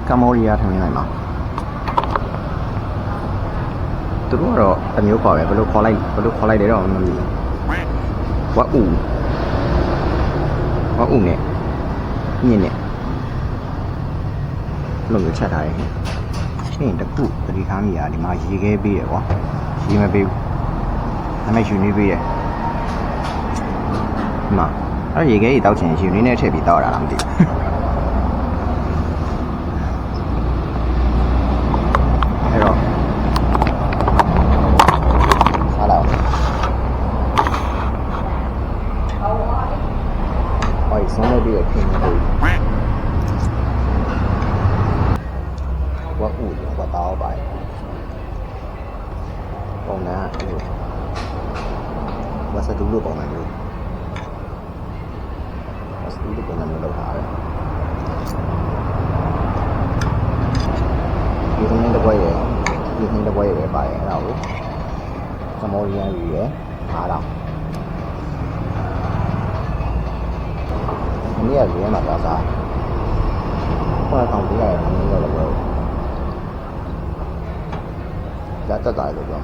ကမ္ဘောဒီးယားထမင်းလိုက်မှာသူတို့ကတော့အမျိုးခေါ်ပဲဘယ်လိုခေါ်လိုက်တယ်တော့မသိဘူးဝက်ဥနဲ့ညင်းနဲ့လုံးဝချက်ထားတယ်ဟင်းတခုတတိထားမိရဒီမှာရေခဲပေးရကွာရေမပေးဘူးဒါပေမဲ့ယူနေပေးရဒီမှာအဲ့ရေခဲကြီးတောက်ချင်ယူနေနဲ့ထည့်ပြီးတောက်ရတာမသိဘူးအဲ့တော့စားလာဟိုဆုံးလို့ပြီးရခင်းနေတယ်ဝက်ဥဝက်သားပါပုံနာဝက်စတူလို့ပုံနာမျိုးဝက်စတူလို့ပုံနာမျိုးလောက်ထားတယ်ဒီနေ့တစ်ပွဲရယ်ပဲပါရဲ့အဲ့ဒါကိုကမ္ဘောဒီးယားယူရယ်အားတော့ဒီနေ့ကရေမှာသွားစားဘာတောင်ပြရတယ်မင်းလည်းတော့လာတက်တာလို့ပြော